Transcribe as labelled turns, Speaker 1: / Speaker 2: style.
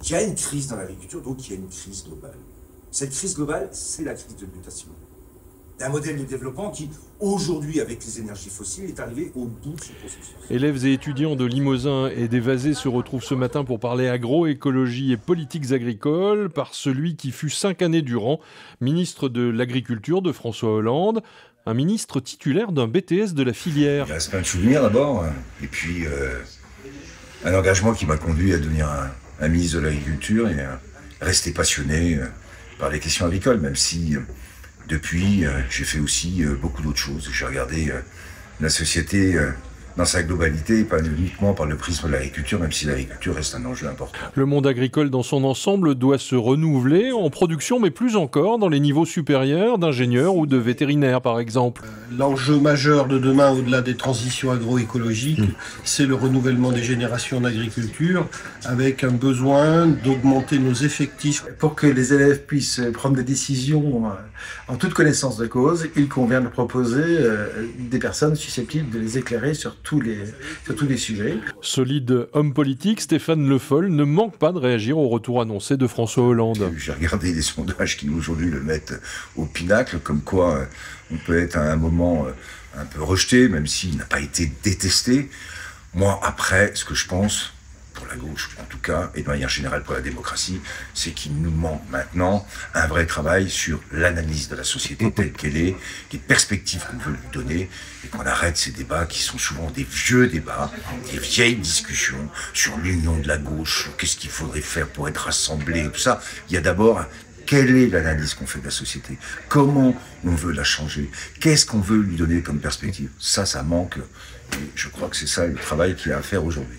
Speaker 1: qu'il y a une crise dans l'agriculture, donc il y a une crise globale. Cette crise globale, c'est la crise de mutation d'un modèle de développement qui, aujourd'hui, avec les énergies fossiles, est arrivé au bout de ce processus.
Speaker 2: Élèves et étudiants de Limousin et des Vasés se retrouvent ce matin pour parler agroécologie et politiques agricoles par celui qui fut 5 années durant ministre de l'Agriculture de François Hollande, un ministre titulaire d'un BTS de la filière.
Speaker 3: Il reste plein de souvenirs d'abord, et puis un engagement qui m'a conduit à devenir un ministre de l'Agriculture et à rester passionné par les questions agricoles, même si depuis j'ai fait aussi beaucoup d'autres choses. J'ai regardé la société dans sa globalité, pas uniquement par le prisme de l'agriculture, même si l'agriculture reste un enjeu important.
Speaker 2: Le monde agricole dans son ensemble doit se renouveler en production, mais plus encore dans les niveaux supérieurs d'ingénieurs ou de vétérinaires, par exemple.
Speaker 4: L'enjeu majeur de demain, au-delà des transitions agroécologiques, c'est le renouvellement des générations d'agriculture, avec un besoin d'augmenter nos effectifs.
Speaker 5: Pour que les élèves puissent prendre des décisions en toute connaissance de cause, il convient de proposer des personnes susceptibles de les éclairer sur tous les sujets.
Speaker 2: Solide homme politique, Stéphane Le Foll ne manque pas de réagir au retour annoncé de François Hollande.
Speaker 3: J'ai regardé des sondages qui aujourd'hui le mettent au pinacle, comme quoi on peut être à un moment un peu rejeté, même s'il n'a pas été détesté. Moi, après, ce que je pense, pour la gauche en tout cas, et de manière générale pour la démocratie, c'est qu'il nous manque maintenant un vrai travail sur l'analyse de la société telle qu'elle est, les perspectives qu'on veut lui donner, et qu'on arrête ces débats qui sont souvent des vieux débats, des vieilles discussions sur l'union de la gauche, sur qu'est-ce qu'il faudrait faire pour être rassemblé, tout ça. Il y a d'abord quelle est l'analyse qu'on fait de la société, comment on veut la changer, qu'est-ce qu'on veut lui donner comme perspective. Ça manque, et je crois que c'est ça le travail qu'il y a à faire aujourd'hui.